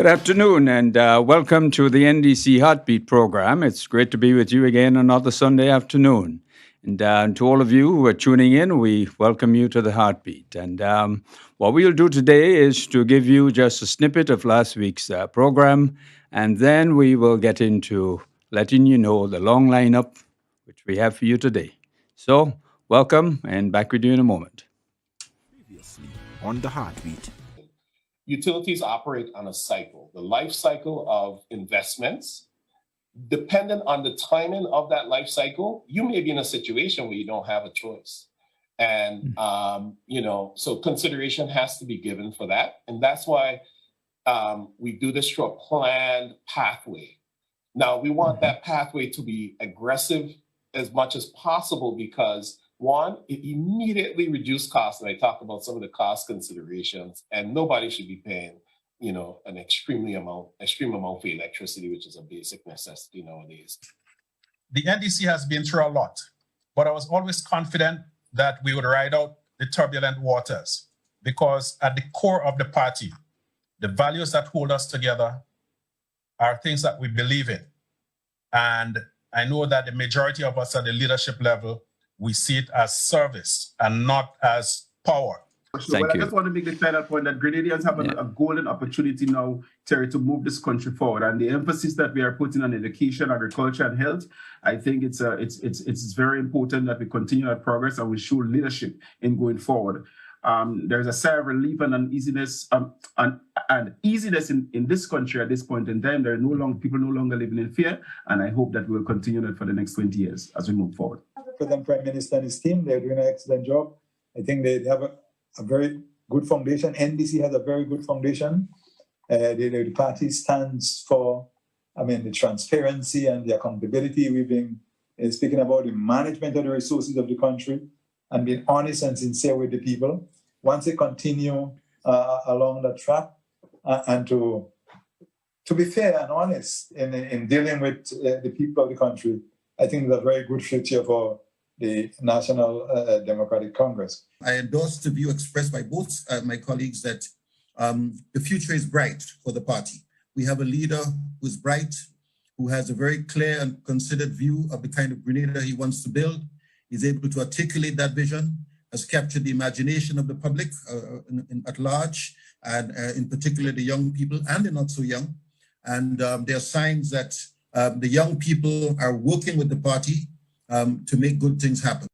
Good afternoon and welcome to the NDC Heartbeat program. It's great to be with you again another Sunday afternoon. And to all of you who are tuning in, we welcome you to the Heartbeat. And what we'll do today is to give you just a snippet of last week's program, and then we will get into letting you know the long lineup which we have for you today. So, welcome and back with you in a moment. Previously on the Heartbeat. Utilities operate on a cycle, the life cycle of investments. Dependent on the timing of that life cycle, you may be in a situation where you don't have a choice. And, so consideration has to be given for that. And that's why we do this through a planned pathway. Now, we want that pathway to be aggressive as much as possible because one, it immediately reduced costs. And I talk about some of the cost considerations, and nobody should be paying, an extreme amount for electricity, which is a basic necessity nowadays. The NDC has been through a lot, but I was always confident that we would ride out the turbulent waters because at the core of the party, the values that hold us together are things that we believe in. And I know that the majority of us at the leadership level, we see it as service and not as power. I just want to make the final point that Grenadians have a golden opportunity now, Terry, to move this country forward. And the emphasis that we are putting on education, agriculture, and health, I think it's very important that we continue our progress and we show leadership in going forward. There's a sigh of relief and uneasiness and easiness in this country at this point in time. There are people no longer living in fear, and I hope that we'll continue that for the next 20 years as we move forward. President Prime Minister and his team, they're doing an excellent job. I think they have a very good foundation. NDC has a very good foundation. The party stands for, the transparency and the accountability. We've been speaking about the management of the resources of the country and being honest and sincere with the people. Once they continue along that track and to be fair and honest in dealing with the people of the country, I think it's a very good future for the National Democratic Congress. I endorse the view expressed by both my colleagues that the future is bright for the party. We have a leader who's bright, who has a very clear and considered view of the kind of Grenada he wants to build. He's able to articulate that vision, has captured the imagination of the public at large, and in particular the young people and the not so young. And there are signs that the young people are working with the party to make good things happen.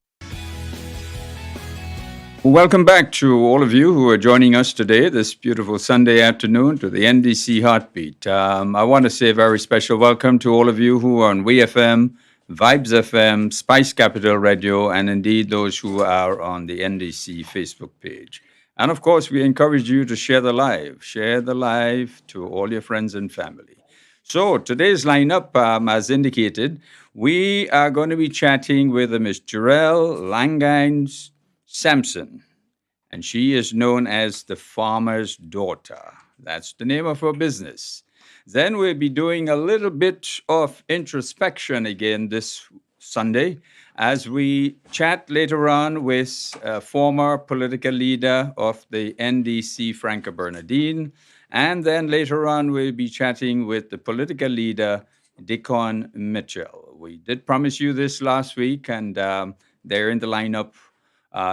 Welcome back to all of you who are joining us today, this beautiful Sunday afternoon, to the NDC Heartbeat. I want to say a very special welcome to all of you who are on WeFM, Vibes FM, Spice Capital Radio, and indeed those who are on the NDC Facebook page. And of course, we encourage you to share the live to all your friends and family. So today's lineup, as indicated, we are going to be chatting with Ms. Jarrell Langine Sampson, and she is known as the farmer's daughter. That's the name of her business. Then we'll be doing a little bit of introspection again this Sunday as we chat later on with a former political leader of the NDC, Franca Bernardine. And then later on, we'll be chatting with the political leader, Deacon Mitchell. We did promise you this last week, and they're in the lineup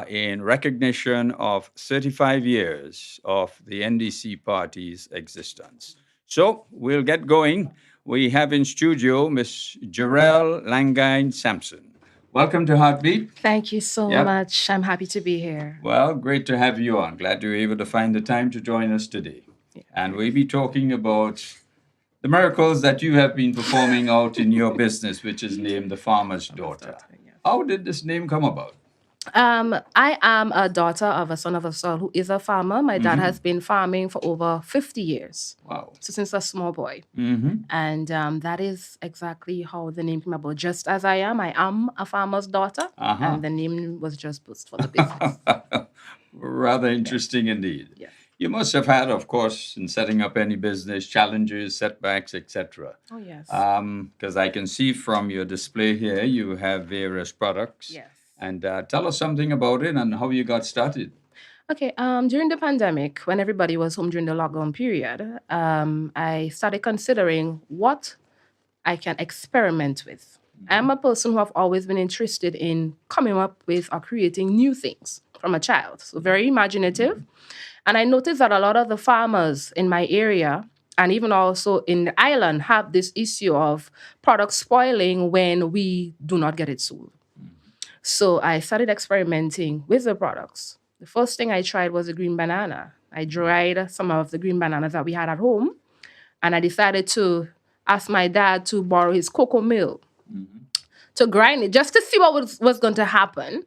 in recognition of 35 years of the NDC party's existence. So we'll get going. We have in studio Ms. Jarrell Langine Sampson. Welcome to Heartbeat. Thank you so much. I'm happy to be here. Well, great to have you on. Glad you were able to find the time to join us today. And we'll be talking about the miracles that you have been performing out in your business, which is named The Farmer's Daughter. How did this name come about? I am a daughter of a son of a soil who is a farmer. My dad has been farming for over 50 years. Wow. So since a small boy. And that is exactly how the name came about. Just as I am a farmer's daughter. And the name was just boosted for the business. Rather interesting indeed. Yeah. You must have had, of course, in setting up any business, challenges, setbacks, etc. Oh, yes. Because I can see from your display here, you have various products. Yes. And tell us something about it and how you got started. Okay, during the pandemic, when everybody was home during the lockdown period, I started considering what I can experiment with. I'm a person who have always been interested in coming up with or creating new things from a child. So very imaginative. And I noticed that a lot of the farmers in my area and even also in the island have this issue of products spoiling when we do not get it sold. So I started experimenting with the products. The first thing I tried was a green banana. I dried some of the green bananas that we had at home, and I decided to ask my dad to borrow his cocoa mill to grind it just to see what was going to happen.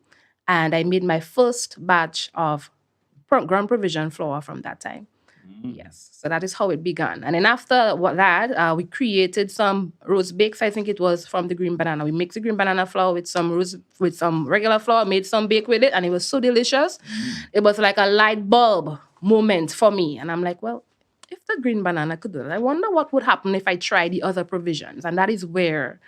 And I made my first batch of ground provision flour from that time. Yes, so that is how it began. And then after that, we created some rose bakes. I think it was from the green banana. We mixed the green banana flour with some regular flour, made some bake with it, and it was so delicious. It was like a light bulb moment for me. And I'm like, well, if the green banana could do that, I wonder what would happen if I try the other provisions. And that is where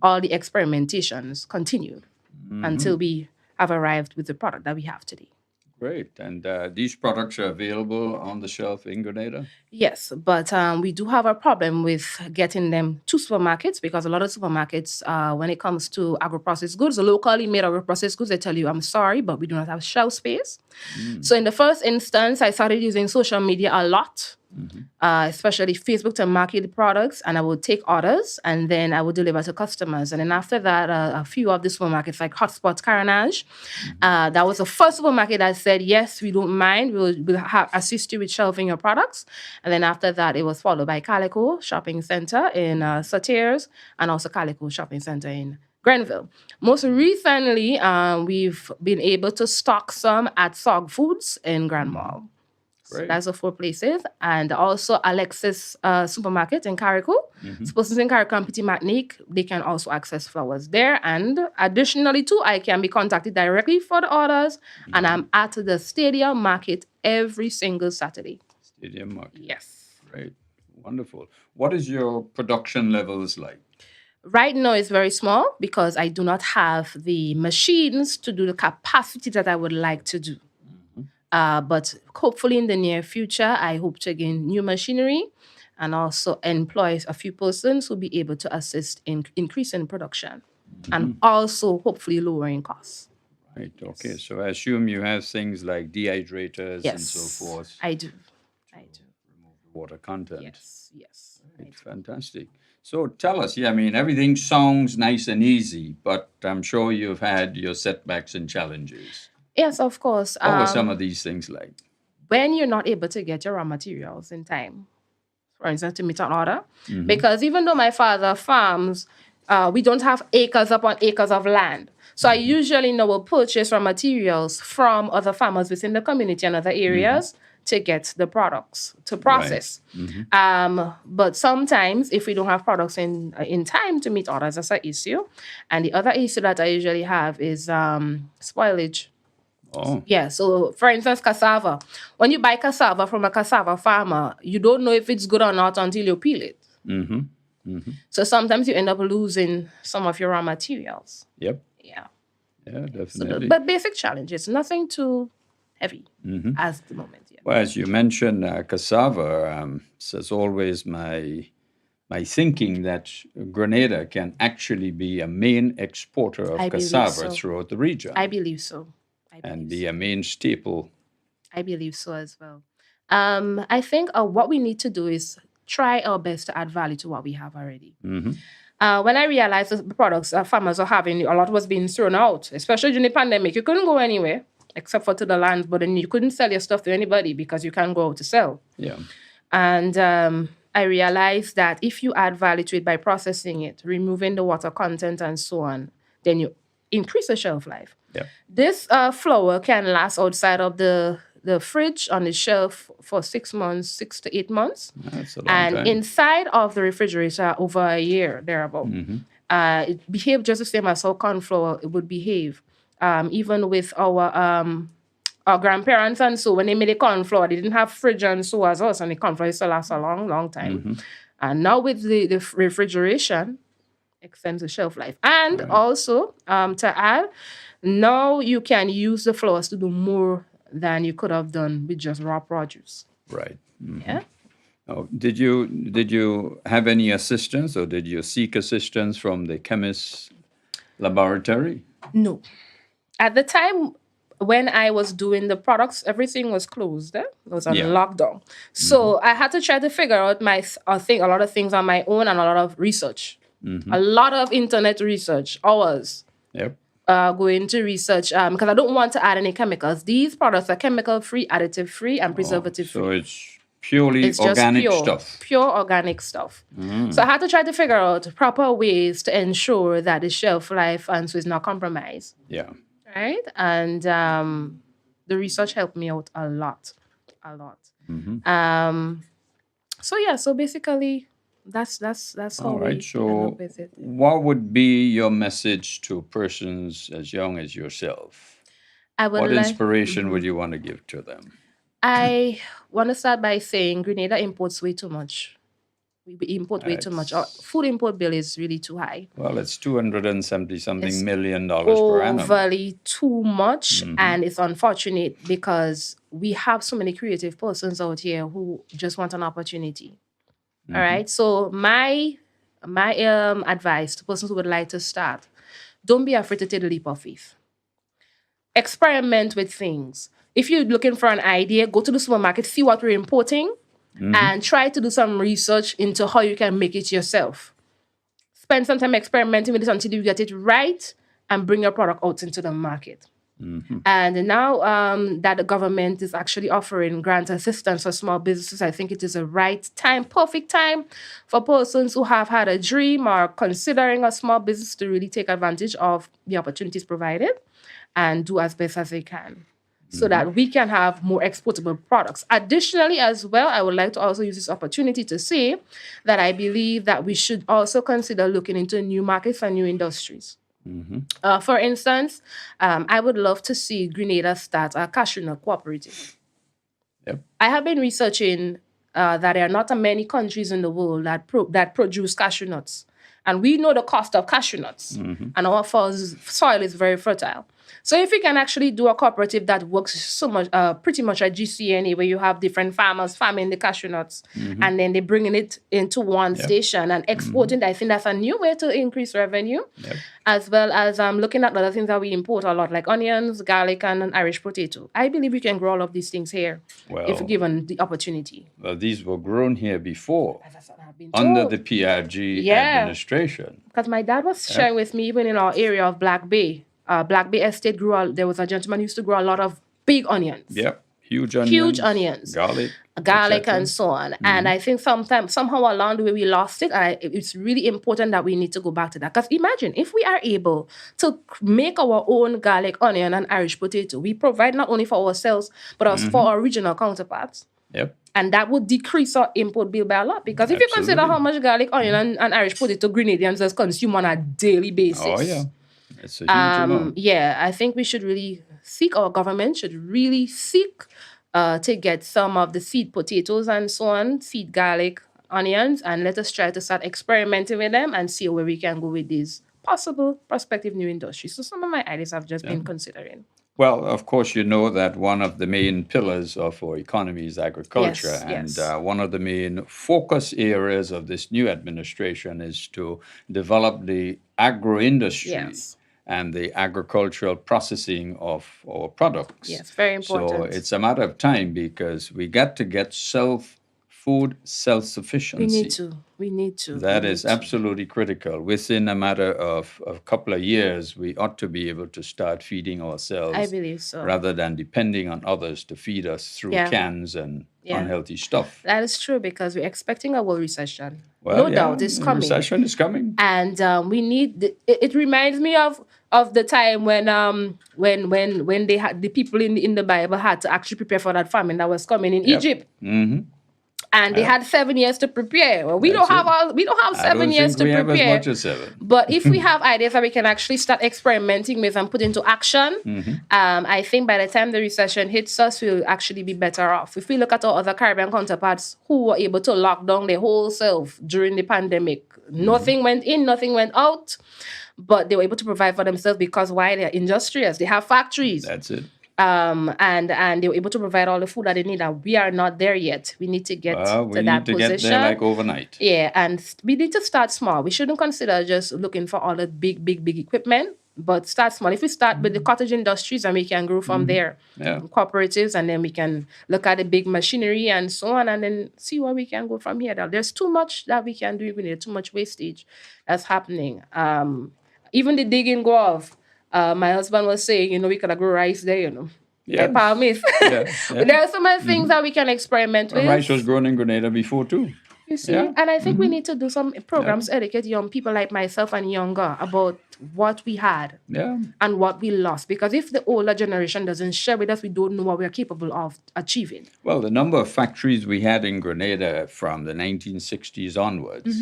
all the experimentations continued until we have arrived with the product that we have today. Great. And these products are available on the shelf in Grenada? Yes, but we do have a problem with getting them to supermarkets because a lot of supermarkets, when it comes to agro-processed goods, locally made agro-processed goods, they tell you, I'm sorry, but we do not have shelf space. So in the first instance, I started using social media a lot, especially Facebook to market the products, and I would take orders and then I would deliver to customers. And then after that, a few of the supermarkets like Hotspot Carnage, that was the first supermarket that said, yes, we don't mind, we'll assist you with shelving your products. And then after that, it was followed by Calico Shopping Center in Satiers and also Calico Shopping Center in Grenville. Most recently, we've been able to stock some at Sog Foods in Grand Mall. So that's the 4 places. And also Alexis Supermarket in Carrico. Persons in Carrico and Petit Martinique, they can also access flowers there. And additionally, too, I can be contacted directly for the orders. And I'm at the Stadium Market every single Saturday. Stadium Market. Yes. Great. Wonderful. What is your production levels like? Right now, it's very small because I do not have the machines to do the capacity that I would like to do. But hopefully in the near future, I hope to gain new machinery and also employ a few persons who will be able to assist in increasing production and also hopefully lowering costs. Right. Okay. Yes. So I assume you have things like dehydrators and so forth. I do. Remove the water content. Yes. Right. Fantastic. So tell us, everything sounds nice and easy, but I'm sure you've had your setbacks and challenges. Yes, of course. What were some of these things like? When you're not able to get your raw materials in time, for instance, to meet an order, because even though my father farms, we don't have acres upon acres of land. So I usually will purchase raw materials from other farmers within the community and other areas to get the products to process. Right. But sometimes if we don't have products in time to meet orders, that's an issue. And the other issue that I usually have is spoilage. Oh. Yeah, so for instance, cassava. When you buy cassava from a cassava farmer, you don't know if it's good or not until you peel it. So sometimes you end up losing some of your raw materials. Yep. Yeah. Yeah, definitely. But basic challenges, nothing too heavy at the moment. Yeah. Well, as you mentioned, cassava, it's always my thinking that Grenada can actually be a main exporter of cassava throughout the region. I believe so. And be a main staple. I believe so as well. I think what we need to do is try our best to add value to what we have already. When I realized the products farmers are having, a lot was being thrown out, especially during the pandemic. You couldn't go anywhere except for to the land, but then you couldn't sell your stuff to anybody because you can't go out to sell. Yeah. And I realized that if you add value to it by processing it, removing the water content and so on, then you increase the shelf life. Yep. This flour can last outside of the fridge on the shelf for 6 months, 6 to 8 months. That's a long time. And inside of the refrigerator over a year, thereabout. It behaved just the same as how corn flour would behave. Even with our grandparents and so, when they made the corn flour, they didn't have fridge and so as us, and the corn flour used to last a long, long time. And now with the refrigeration, extends the shelf life. And also, to add, now you can use the flours to do more than you could have done with just raw produce. Right. Yeah. Oh, did you have any assistance, or did you seek assistance from the chemist laboratory? No. At the time when I was doing the products, everything was closed. It was on Yeah. lockdown. So I had to try to figure out a lot of things on my own and a lot of research. A lot of internet research, hours Yep. going to research because I don't want to add any chemicals. These products are chemical free, additive free, and preservative free. So it's purely It's just organic stuff. pure organic stuff. So I had to try to figure out proper ways to ensure that the shelf life and so is not compromised. Yeah. Right? And the research helped me out a lot. So basically that's how All right. we end So up with it. what would be your message to persons as young as yourself? I would What like inspiration would you want to give to them? I want to start by saying Grenada imports way too much. We import way too much. Our food import bill is really too high. Well, it's $270-something It's million per annum. Overly too much, and it's unfortunate because we have so many creative persons out here who just want an opportunity. All right. So my advice to persons who would like to start: don't be afraid to take the leap of faith. Experiment with things. If you're looking for an idea, go to the supermarket, see what we're importing, and try to do some research into how you can make it yourself. Spend some time experimenting with it until you get it right and bring your product out into the market. And now that the government is actually offering grant assistance for small businesses, I think it is a perfect time for persons who have had a dream or considering a small business to really take advantage of the opportunities provided and do as best as they can, so that we can have more exportable products. Additionally, as well, I would like to also use this opportunity to say that I believe that we should also consider looking into new markets and new industries. For instance, I would love to see Grenada start a cashew nut cooperative. Yep. I have been researching that there are not many countries in the world that produce cashew nuts. And we know the cost of cashew nuts. And our soil is very fertile. So if we can actually do a cooperative that works so much, pretty much at GCNA, where you have different farmers farming the cashew nuts, and then they're bringing it into one station and exporting, I think that's a new way to increase revenue, as well as looking at other things that we import a lot, like onions, garlic, and an Irish potato. I believe we can grow all of these things here if given the opportunity. Well, these were grown here before, That's what I've been under told. the PRG Yeah. administration. Because my dad was sharing with me, even in our area of Black Bay Estate there was a gentleman who used to grow a lot of big onions. Yep. Huge onions. Huge onions. Garlic. Garlic etc. and so on. And I think somehow along the way we lost it. And it's really important that we need to go back to that. Because imagine if we are able to make our own garlic, onion, and Irish potato, we provide not only for ourselves, but also for our regional counterparts. Yep. And that would decrease our import bill by a lot. Because if you consider how much garlic, onion, and Irish potato Grenadians just consume on a daily basis. Oh, yeah. It's a huge amount. Yeah, I think we should really our government should really seek to get some of the seed potatoes and so on, seed garlic, onions, and let us try to start experimenting with them and see where we can go with these possible prospective new industries. So some of my ideas I've just been considering. Well, of course, you know that one of the main pillars of our economy is agriculture. Yes. And one of the main focus areas of this new administration is to develop the agro-industry. Yes. And the agricultural processing of our products. Yes, very important. So it's a matter of time because we got to get food self-sufficiency. We need to. That is absolutely critical. Within a matter of a couple of years, we ought to be able to start feeding ourselves. I believe so. Rather than depending on others to feed us through cans and unhealthy stuff. That is true because we're expecting a world recession. Well, no doubt, it's coming. Recession is coming. And we need. It reminds me of the time when they had the people in the Bible had to actually prepare for that famine that was coming in Egypt. And they had 7 years to prepare. Well, we don't have 7 years to prepare. Have as much as 7. But if we have ideas that we can actually start experimenting with and put into action, I think by the time the recession hits us, we'll actually be better off. If we look at our other Caribbean counterparts who were able to lock down their whole self during the pandemic, nothing went in, nothing went out, but they were able to provide for themselves because why? They're industrious. They have factories. That's it. and they were able to provide all the food that they need. And we are not there yet. We need to get Well, we to need that to position. get there like overnight. Yeah, and we need to start small. We shouldn't consider just looking for all the big equipment, but start small. If we start with the cottage industries, and we can grow from there, Yeah. cooperatives, and then we can look at the big machinery and so on, and then see where we can go from here. There's too much that we can do. There's too much wastage that's happening. Even the digging go off. My husband was saying, we could grow rice there, Yeah. Like palm leaf. Yeah, yeah. There are so many things that we can experiment with. Rice was grown in Grenada before too. You see, Yeah. and I think we need to do some programs, educate young people like myself and younger about what we had Yeah. and what we lost. Because if the older generation doesn't share with us, we don't know what we are capable of achieving. Well, the number of factories we had in Grenada from the 1960s onwards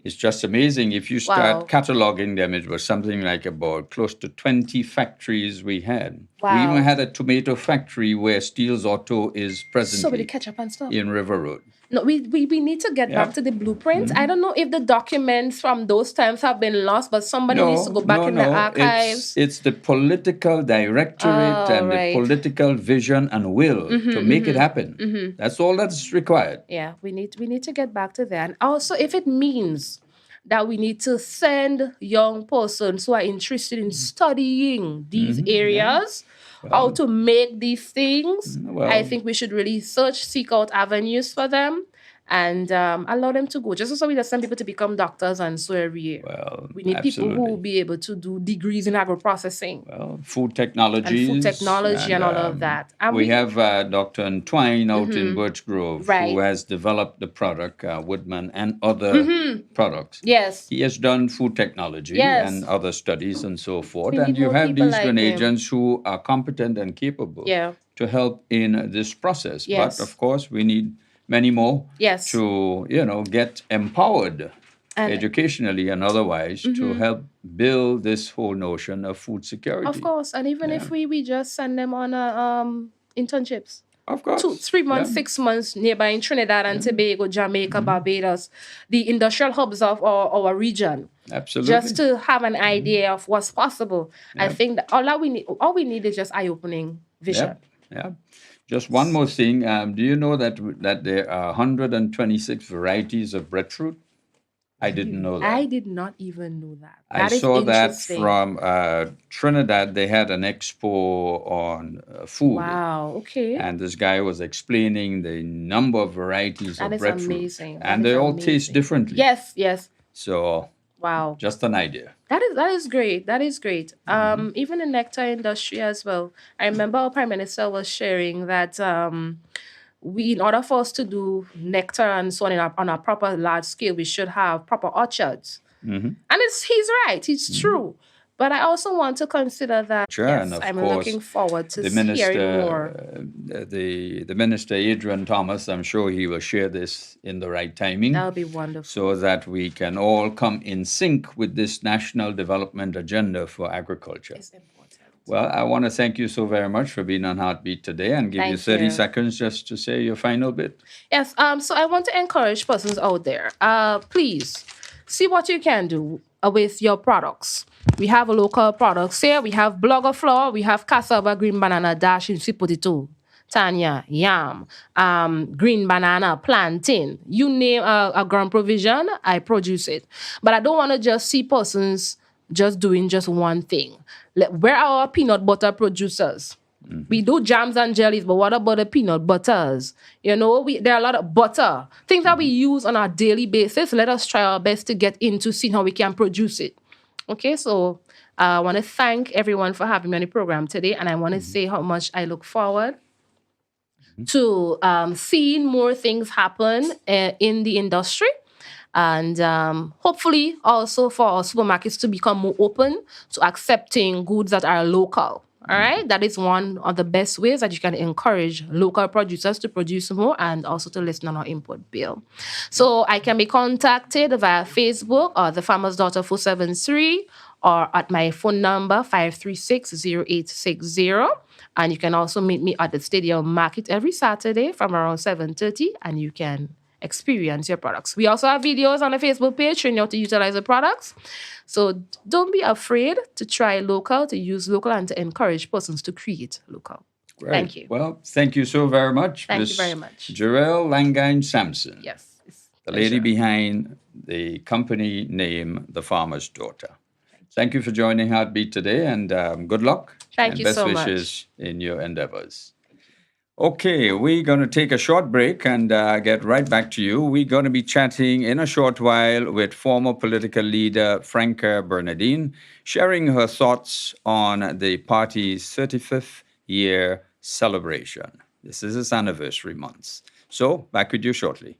is just amazing. If you start Wow. cataloging them, it was something like about close to 20 factories we had. We Wow. even had a tomato factory where Steele's Auto is So with the presently ketchup and stuff. in River Road. No, we need to get back to the blueprints. I don't know if the documents from those times have been lost, but somebody needs to go back in the archives. It's the political directorate and right. the political vision and will to make it happen. That's all that's required. Yeah, we need to get back to that. And also, if it means that we need to send young persons who are interested in studying these areas, how to make these things, well- I think we should really seek out avenues for them and allow them to go. Just so we just send people to become doctors and so every year. Well, We need people who absolutely. will be able to do degrees in agro-processing Well, food technologies. and food technology and all of that. And we have Dr. Entwine out in Birch Grove Right. who has developed the product, Woodman, and other products. yes. He has done food technology Yes. and other studies and so forth. We And need you more have people these like him. Grenadians who are competent and capable Yeah. to help in this process. Yes. But of course, we need many more Yes. to, get empowered And- educationally and otherwise to help build this whole notion of food security. Of course. And even if we just send them on internships. Of course. 3 months, Yeah. 6 months nearby in Trinidad and Tobago, Jamaica, Barbados, the industrial hubs of our region. Absolutely. Just to have an idea of what's possible. I think that all we need is just eye-opening vision. Yeah. Just one more thing. Do you know that there are 126 varieties of breadfruit? I didn't know that. I did not even know that. I That is saw that interesting. from Trinidad. They had an expo on food. Wow, okay. And this guy was explaining the number of varieties That of is breadfruit. amazing. That And is they all taste amazing. differently. Yes. So Wow. just an idea. That is great. That is great. Even the nectar industry as well. I remember our prime minister was sharing that in order for us to do nectar and so on a proper large scale, we should have proper orchards. And he's right. It's true. But I also want to consider that. Sure, yes, and of I'm course, looking forward to the hearing more. minister, the minister Adrian Thomas, I'm sure he will share this in the right timing. That would be wonderful. So that we can all come in sync with this national development agenda for agriculture. It's important. Well, I want to thank you so very much for being on Heartbeat today and give you Thank 30 you. seconds just to say your final bit. Yes. So I want to encourage persons out there. Please see what you can do with your products. We have local products here. We have blogger flour. We have cassava, green banana, dash, and sweet potato, Tanya, yam, green banana, plantain. You name a ground provision, I produce it. But I don't want to just see persons just doing just one thing. Where are our peanut butter producers? We do jams and jellies, but what about the peanut butters? There are a lot of butter, things that we use on a daily basis. Let us try our best to get into seeing how we can produce it. Okay, so I want to thank everyone for having me on the program today, and I want to say how much I look forward to seeing more things happen in the industry. And hopefully also for our supermarkets to become more open to accepting goods that are local. All right, that is one of the best ways that you can encourage local producers to produce more and also to listen on our import bill. So I can be contacted via Facebook or the Farmer's Daughter 473 or at my phone number 536-0860. And you can also meet me at the Stadium Market every Saturday from around 7:30, and you can experience your products. We also have videos on the Facebook page showing you how to utilize the products. So don't be afraid to try local, to use local, and to encourage persons to create local. Great. Thank you. Well, thank you so very much. Thank you Miss very much. Jarell Langine Sampson. Yes. It's The a lady pleasure. behind the company name The Farmer's Daughter. Thank you for joining Heartbeat today, and good luck. Thank and you best so much. wishes in your endeavors. Okay, we're going to take a short break and get right back to you. We're going to be chatting in a short while with former political leader Franca Bernardine, sharing her thoughts on the party's 35th year celebration. This is its anniversary month. So, back with you shortly.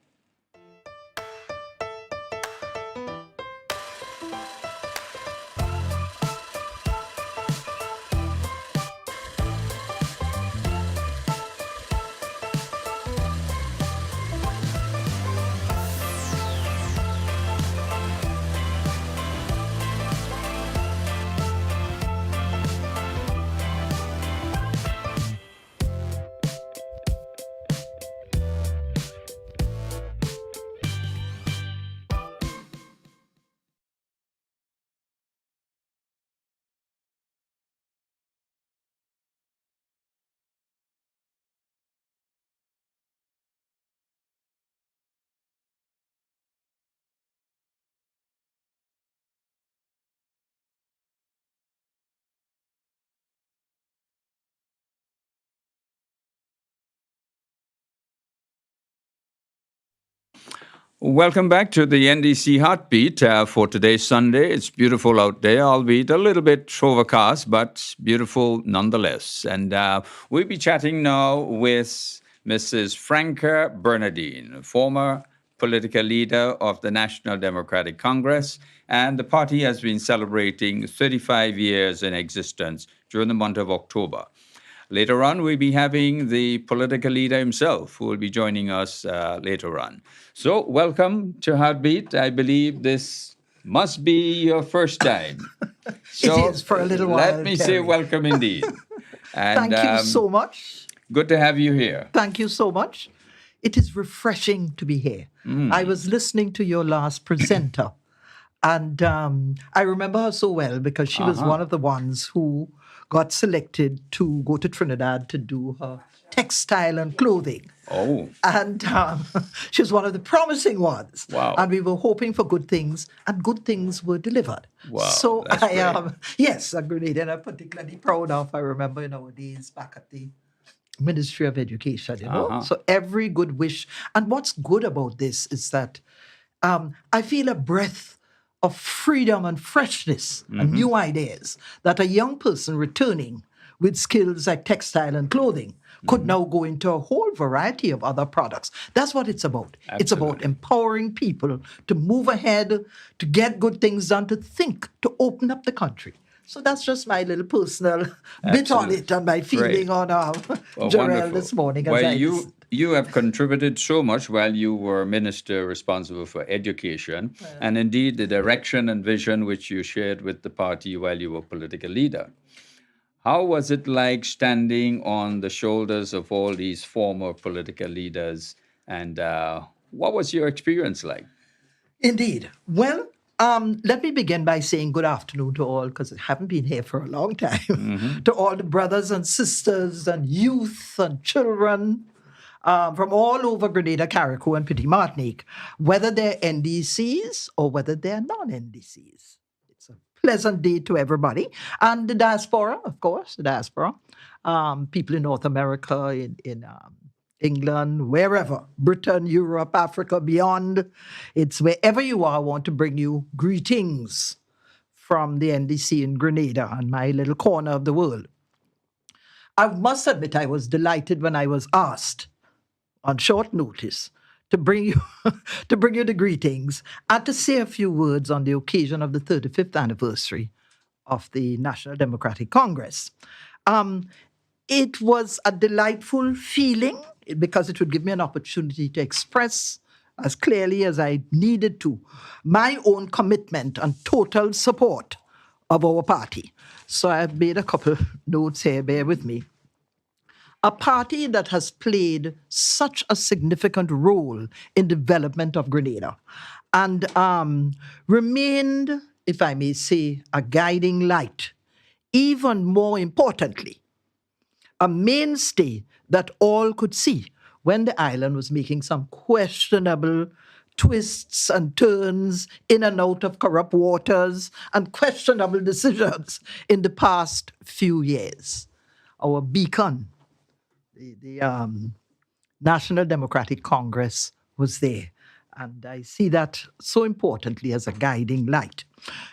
Welcome back to the NDC Heartbeat for today's Sunday. It's beautiful out there, albeit a little bit overcast, but beautiful nonetheless. And we'll be chatting now with Mrs. Franca Bernardine, former political leader of the National Democratic Congress, and the party has been celebrating 35 years in existence during the month of October. Later on, we'll be having the political leader himself who will be joining us later on. So, welcome to Heartbeat. I believe this must be your first time. So, it is for a little while. Let me say Terry. welcome indeed. And, Thank you so much. Good to have you here. Thank you so much. It is refreshing to be here. I was listening to your last presenter, and I remember her so well because she was one of the ones who got selected to go to Trinidad to do her textile and clothing. Oh, And she was one of the promising ones. Wow. And we were hoping for good things, and good things were delivered. Wow, So that's I great. am, yes, a Grenadian I'm particularly proud of. I remember in our days back at the Ministry of Education, you know. So every good wish. And what's good about this is that I feel a breath of freedom and freshness and new ideas that a young person returning with skills like textile and clothing could now go into a whole variety of other products. That's what it's about. It's about empowering people to move ahead, to get good things done, to think, to open up the country. So that's just my little personal bit on it and my feeling on Jarell wonderful. this morning. As Well, I you listened. you have contributed so much while you were minister responsible for education, and indeed the direction and vision which you shared with the party while you were political leader. How was it like standing on the shoulders of all these former political leaders, and what was your experience like? Indeed. Well, let me begin by saying good afternoon to all, because I haven't been here for a long time, to all the brothers and sisters and youth and children from all over Grenada, Carriacou, and Petit Martinique, whether they're NDCs or whether they're non-NDCs. It's a pleasant day to everybody. And the diaspora, of course, the diaspora, people in North America, in England, wherever, Britain, Europe, Africa, beyond. It's wherever you are, I want to bring you greetings from the NDC in Grenada and my little corner of the world. I must admit I was delighted when I was asked on short notice to bring you to bring you the greetings and to say a few words on the occasion of the 35th anniversary of the National Democratic Congress. It was a delightful feeling because it would give me an opportunity to express as clearly as I needed to my own commitment and total support of our party. So I've made a couple notes here, bear with me. a party that has played such a significant role in development of Grenada and remained, if I may say, a guiding light. Even more importantly, a mainstay that all could see when the island was making some questionable twists and turns in and out of corrupt waters and questionable decisions in the past few years. Our beacon, the National Democratic Congress, was there. And I see that so importantly as a guiding light.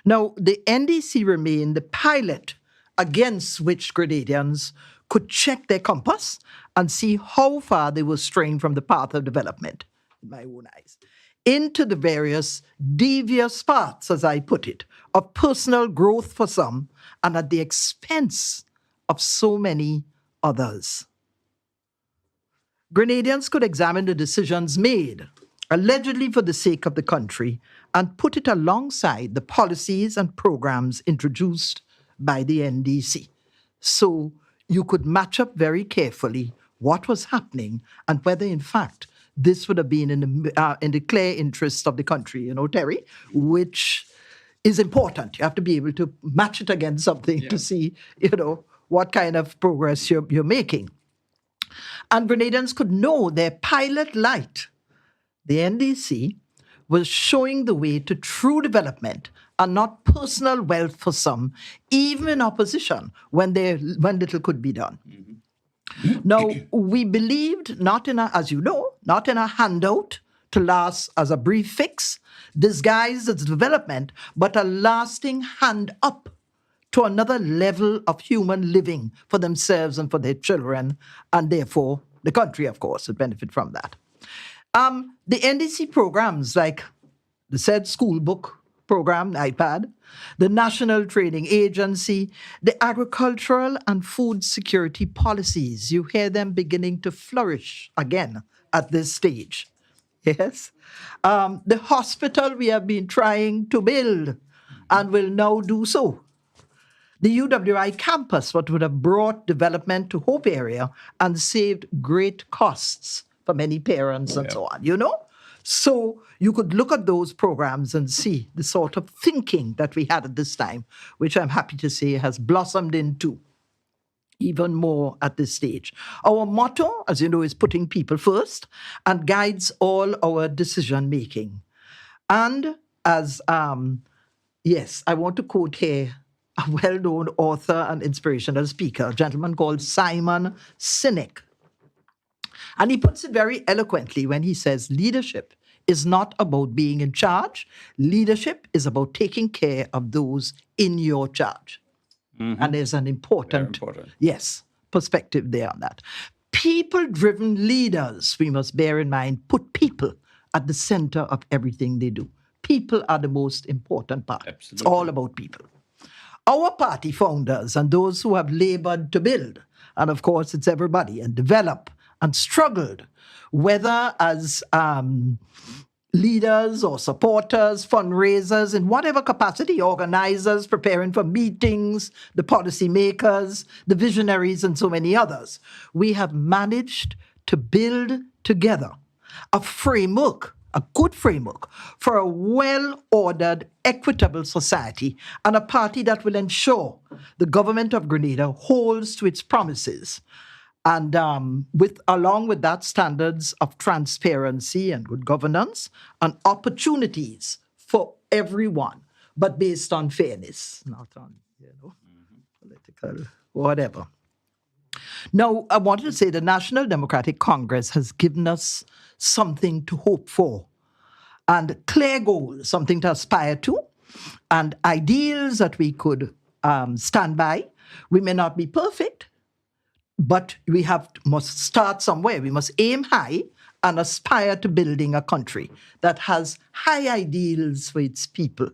Now, the NDC remained the pilot against which Grenadians could check their compass and see how far they were straying from the path of development, in my own eyes, into the various devious paths, as I put it, of personal growth for some and at the expense of so many others. Grenadians could examine the decisions made, allegedly for the sake of the country, and put it alongside the policies and programs introduced by the NDC. So you could match up very carefully what was happening and whether, in fact, this would have been in the clear interest of the country, Terry, which is important. You have to be able to match it against something to see, what kind of progress you're making. And Grenadians could know their pilot light, the NDC, was showing the way to true development and not personal wealth for some, even in opposition when little could be done. Mm-hmm. Now, we believed not in a handout to last as a brief fix, disguised as development, but a lasting hand up to another level of human living for themselves and for their children, and therefore the country, of course, would benefit from that. The NDC programs like the said school book program, iPad, the National Training Agency, the agricultural and food security policies, you hear them beginning to flourish again at this stage. Yes. The hospital we have been trying to build and will now do so. The UWI campus, what would have brought development to Hope area and saved great costs for many parents and so on, So you could look at those programs and see the sort of thinking that we had at this time, which I'm happy to say has blossomed into even more at this stage. Our motto, as you know, is putting people first and guides all our decision making. And as, I want to quote here a well-known author and inspirational speaker, a gentleman called Simon Sinek. And he puts it very eloquently when he says, leadership is not about being in charge. Leadership is about taking care of those in your charge. Mm-hmm. And there's an important, perspective there on that. People-driven leaders, we must bear in mind, put people at the center of everything they do. People are the most important part. Absolutely. It's all about people. Our party founders and those who have labored to build, and of course it's everybody, and develop and struggled, whether as leaders or supporters, fundraisers, in whatever capacity, organizers, preparing for meetings, the policy makers, the visionaries, and so many others, we have managed to build together a framework, a good framework for a well-ordered, equitable society and a party that will ensure the government of Grenada holds to its promises. And along with that, standards of transparency and good governance and opportunities for everyone, but based on fairness, not on, political, whatever. Now, I wanted to say the National Democratic Congress has given us something to hope for and clear goals, something to aspire to, and ideals that we could stand by. We may not be perfect, but we must start somewhere. We must aim high and aspire to building a country that has high ideals for its people.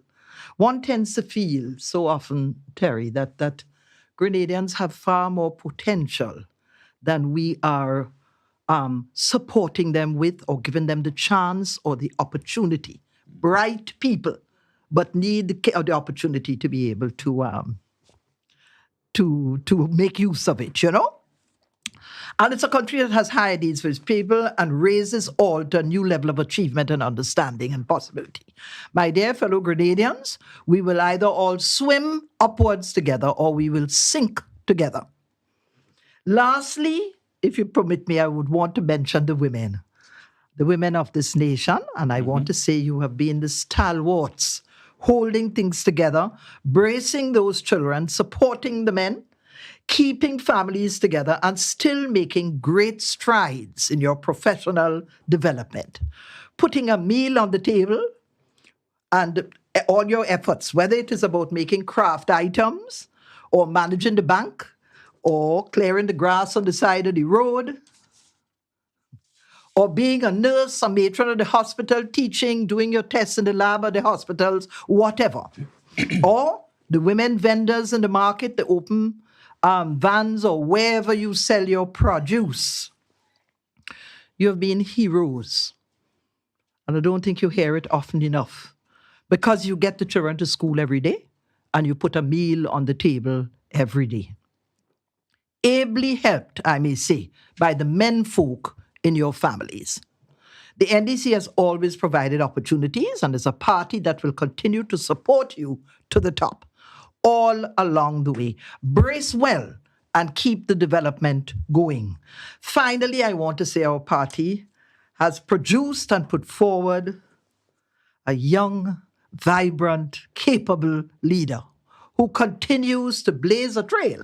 One tends to feel so often, Terry, that Grenadians have far more potential than we are supporting them with or giving them the chance or the opportunity. Bright people, but need the opportunity to be able to make use of it, And it's a country that has high needs for its people and raises all to a new level of achievement and understanding and possibility. My dear fellow Grenadians, we will either all swim upwards together or we will sink together. Lastly, if you permit me, I would want to mention the women of this nation. And I want to say you have been the stalwarts, holding things together, bracing those children, supporting the men, keeping families together, and still making great strides in your professional development. Putting a meal on the table and all your efforts, whether it is about making craft items or managing the bank or clearing the grass on the side of the road, or being a nurse, a matron at the hospital, teaching, doing your tests in the lab at the hospitals, whatever. Or the women vendors in the market, the open vans, or wherever you sell your produce. You have been heroes. And I don't think you hear it often enough. Because you get the children to school every day, and you put a meal on the table every day. Ably helped, I may say, by the menfolk in your families. The NDC has always provided opportunities and is a party that will continue to support you to the top, all along the way. Brace well and keep the development going. Finally, I want to say our party has produced and put forward a young, vibrant, capable leader who continues to blaze a trail,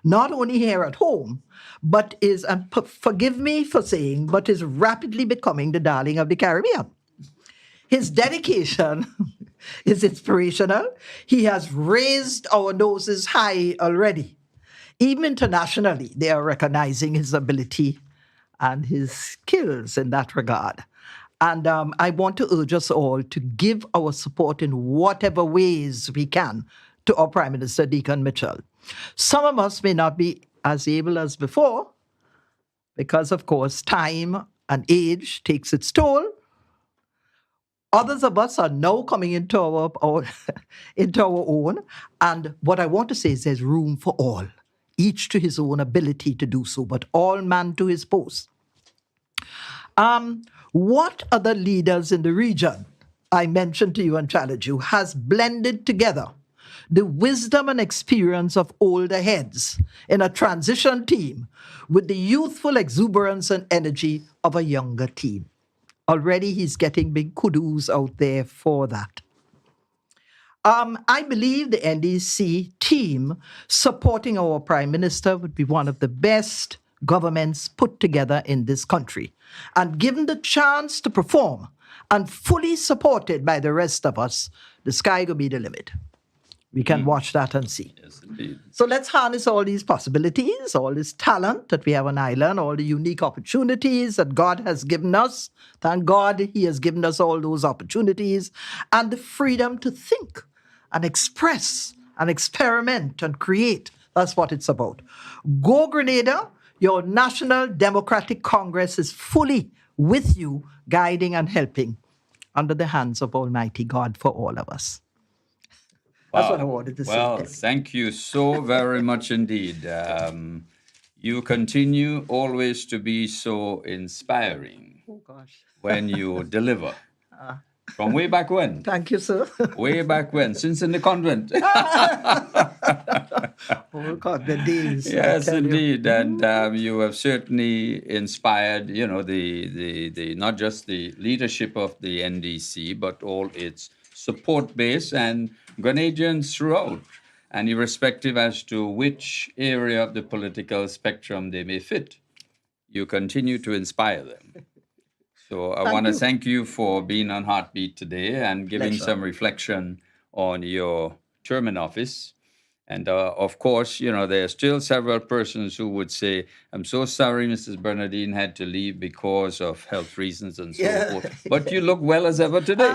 not only here at home, but is, and forgive me for saying, but is rapidly becoming the darling of the Caribbean. His dedication is inspirational. He has raised our noses high already. Even internationally, they are recognizing his ability and his skills in that regard. And I want to urge us all to give our support in whatever ways we can to our Prime Minister, Deacon Mitchell. Some of us may not be as able as before because, of course, time and age takes its toll. Others of us are now coming into our own. And what I want to say is there's room for all, each to his own ability to do so, but all man to his post. What other leaders in the region, I mentioned to you and challenged you, has blended together the wisdom and experience of older heads in a transition team with the youthful exuberance and energy of a younger team? Already he's getting big kudos out there for that. I believe the NDC team supporting our Prime Minister would be one of the best governments put together in this country. And given the chance to perform and fully supported by the rest of us, the sky will be the limit. We can watch that and see. Yes, indeed. So let's harness all these possibilities, all this talent that we have on island, all the unique opportunities that God has given us. Thank God he has given us all those opportunities and the freedom to think and express and experiment and create. That's what it's about. Go Grenada. Your National Democratic Congress is fully with you, guiding and helping under the hands of Almighty God for all of us. That's what I wanted to say. Well, thank you so very much indeed. You continue always to be so inspiring when you deliver. From way back when? Thank you, sir. Way back when, since in the convent. Oh, God, the days. Yes, indeed. And you have certainly inspired, the not just the leadership of the NDC, but all its support base and Grenadians throughout, and irrespective as to which area of the political spectrum they may fit, you continue to inspire them. So I want to thank you for being on Heartbeat today and giving some reflection on your term in office. And of course, there are still several persons who would say, I'm so sorry Mrs. Bernardine had to leave because of health reasons and so forth. But you look well as ever today.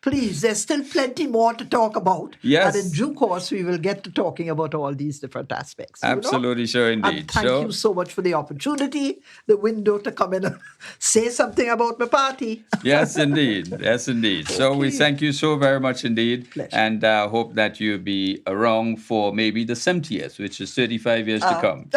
Please, there's still plenty more to talk about. Yes. And in due course, we will get to talking about all these different aspects. you know? Absolutely, sure, indeed. And thank you so much for the opportunity, the window to come in and say something about my party. Yes, indeed. Yes, indeed. So we Okay. thank you so very much indeed. Pleasure. And hope that you'll be around for maybe the 70th, which is 35 years to come.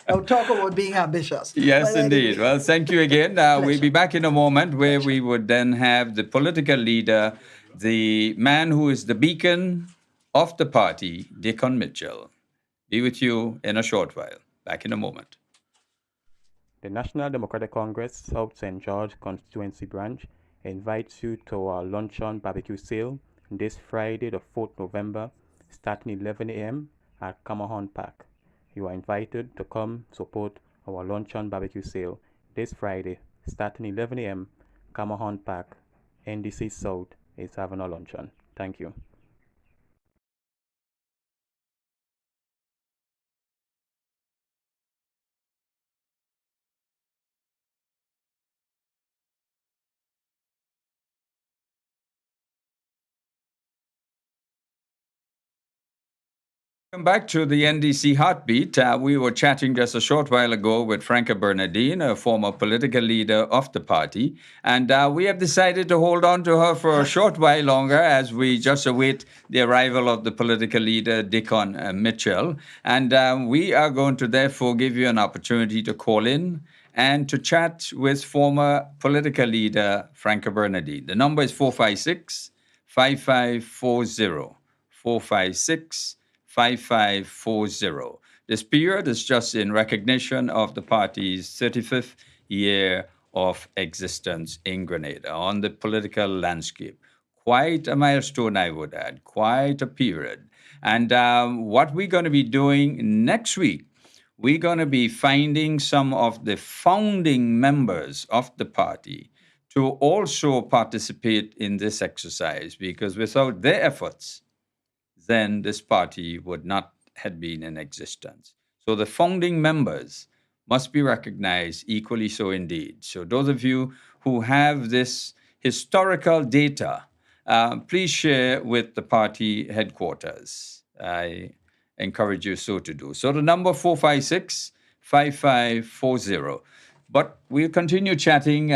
Now talk about being ambitious. Yes, But indeed. anyway. Well, thank you again. We'll be back in a moment where we would then have the political leader, the man who is the beacon of the party, Dickon Mitchell. Be with you in a short while. Back in a moment. The National Democratic Congress South St. George Constituency Branch invites you to our luncheon barbecue sale this Friday, the 4th November, starting 11 a.m. at Camahon Park. You are invited to come support our luncheon barbecue sale this Friday, starting 11 a.m. Camahon Park. NDC South is having a luncheon. Thank you. Welcome back to the NDC Heartbeat. We were chatting just a short while ago with Franca Bernardine, a former political leader of the party. And we have decided to hold on to her for a short while longer as we just await the arrival of the political leader, Dickon Mitchell. And we are going to therefore give you an opportunity to call in and to chat with former political leader, Franca Bernardine. The number is 456 5540. 456 5540. This period is just in recognition of the party's 35th year of existence in Grenada on the political landscape. Quite a milestone, I would add, quite a period. And what we're going to be doing next week, we're going to be finding some of the founding members of the party to also participate in this exercise, because without their efforts, then this party would not have been in existence. So the founding members must be recognized equally so indeed. So those of you who have this historical data, please share with the party headquarters. I encourage you so to do. So the number 456-5540. But we'll continue chatting,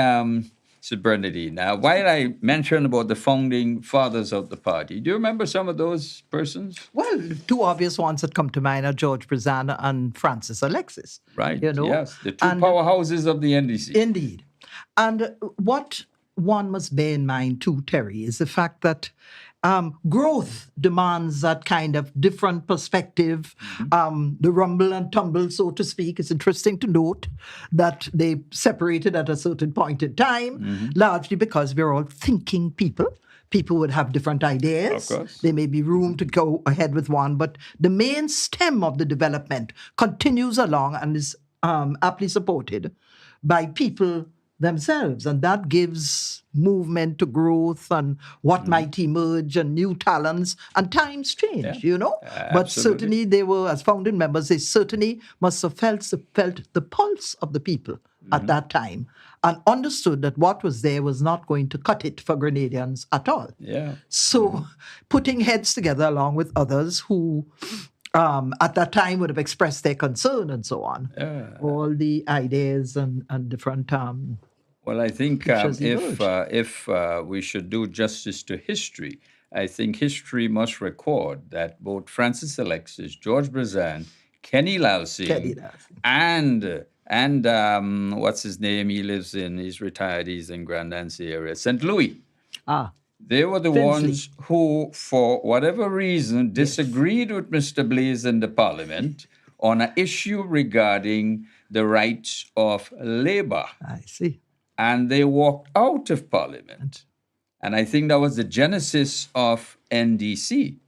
Sir Bernardine. While I mentioned about the founding fathers of the party, do you remember some of those persons? Well, two obvious ones that come to mind are George Brizana and Francis Alexis. Right, You know? yes, the two And- powerhouses of the NDC. Indeed. And what one must bear in mind too, Terry, is the fact that growth demands that kind of different perspective, the rumble and tumble, so to speak. It's interesting to note that they separated at a certain point in time, largely because we're all thinking people. People would have different ideas. Of course. There may be room to go ahead with one, but the main stem of the development continues along and is aptly supported by people themselves. And that gives movement to growth and what might emerge and new talents. And times change, you know. But Absolutely. certainly they were, as founding members, they certainly must have felt the pulse of the people at that time and understood that what was there was not going to cut it for Grenadians at all. Yeah. So putting heads together along with others who at that time would have expressed their concern and so on. All the ideas and different Well, I think pictures if we should do justice to history, I think history must record that both Francis Alexis, George Brizan, Kenny Lalsing, Kenny Lalsing. and what's his name? He's retired. He's in Grand Nancy area, St. Louis. They were the Finsley. ones who, for whatever reason, disagreed with Mr. Blaze in the Parliament on an issue regarding the rights of labor. I see. And they walked out of Parliament. And I think that was the genesis of NDC.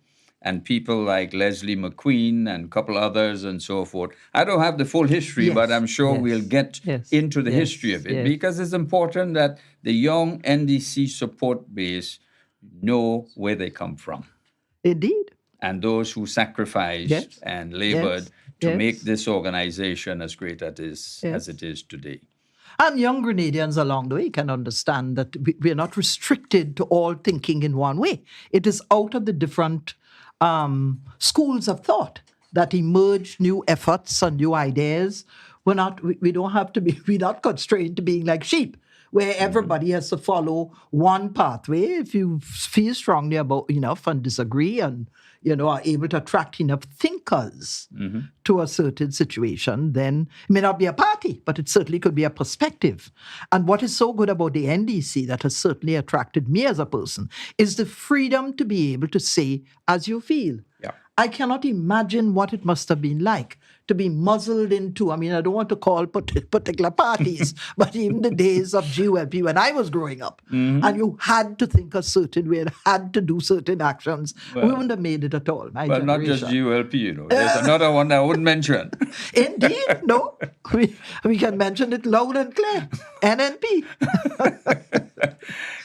And people like Leslie McQueen and a couple others and so forth. I don't have the full history, Yes, but I'm sure yes, we'll get yes, into the yes, history of it, yes. because it's important that the young NDC support base know where they come from. Indeed. And those who sacrificed Yes, and labored yes, to yes. make this organization as great as Yes. it is today. And young Grenadians along the way can understand that we're not restricted to all thinking in one way. It is out of the different schools of thought that emerge new efforts and new ideas. We don't have to be, we're not constrained to being like sheep, where everybody has to follow one pathway. If you feel strongly about enough and disagree and, are able to attract enough thinkers to a certain situation, then it may not be a party, but it certainly could be a perspective. And what is so good about the NDC that has certainly attracted me as a person is the freedom to be able to say as you feel. Yeah. I cannot imagine what it must have been like to be muzzled into, I don't want to call particular parties, but even the days of GULP when I was growing up, and you had to think a certain way and had to do certain actions, we wouldn't have made it at all, my generation. Not just GULP, There's another one I wouldn't mention. Indeed, no. We can mention it loud and clear. NNP.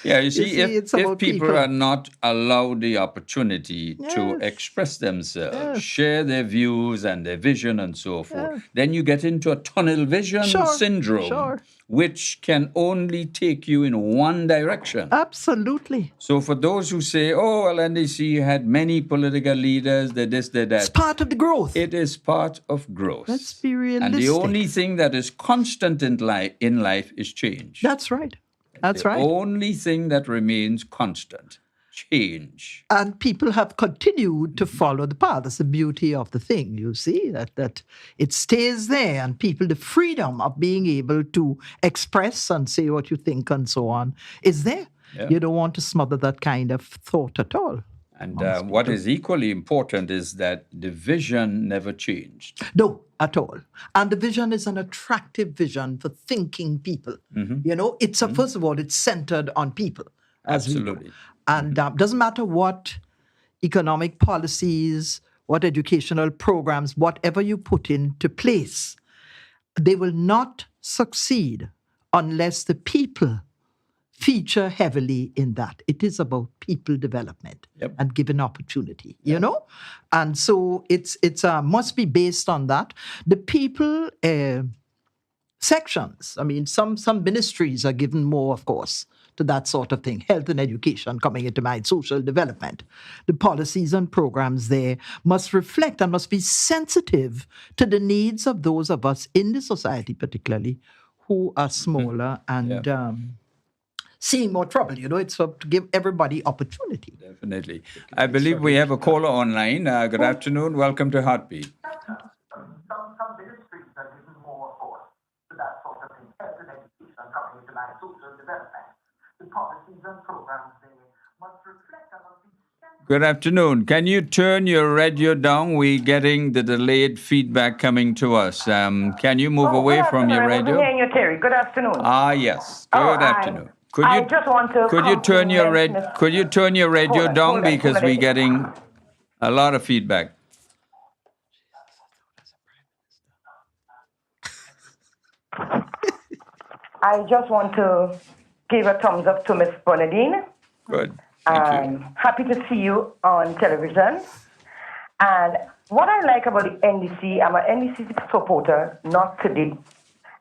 Yeah, you see, if people are not allowed the opportunity to express themselves, share their views and their vision and so forth, then you get into a tunnel vision syndrome, which can only take you in one direction. Absolutely. So for those who say, NDC had many political leaders, they this, they that. It's part of the growth. It is part of growth. Let's be realistic. And the only thing that is constant in life is change. That's right. That's the right. only thing that remains constant, change. And people have continued to follow the path. That's the beauty of the thing, you see, that it stays there, and people, the freedom of being able to express and say what you think and so on is there. Yeah. You don't want to smother that kind of thought at all. And what is equally important is that the vision never changed. No, at all. And the vision is an attractive vision for thinking people. It's first of all, it's centered on people. Absolutely. And doesn't matter what economic policies, what educational programs, whatever you put into place, they will not succeed unless the people feature heavily in that. It is about people development and given opportunity, And so it's must be based on that. The people sections, some ministries are given more, of course, to that sort of thing. Health and education coming into mind, social development. The policies and programs there must reflect and must be sensitive to the needs of those of us in the society, particularly, who are smaller and seeing more trouble. It's to give everybody opportunity. Definitely. I believe we have a caller online. Good afternoon. Welcome to Heartbeat. Some ministries are given more, of course, to that sort of thing. Health and education coming into line, social development. The policies and programs they must reflect and must be sensitive. Good afternoon. Can you turn your radio down? We're getting the delayed feedback coming to us. Can you move away from your radio? I'm hearing you, Terry. Good afternoon. Yes. Good afternoon. Could you turn your radio down because we're getting a lot of feedback? I just want to give a thumbs up to Ms. Bernadine. Good. Thank you. Happy to see you on television. And what I like about the NDC, I'm an NDC supporter, not today.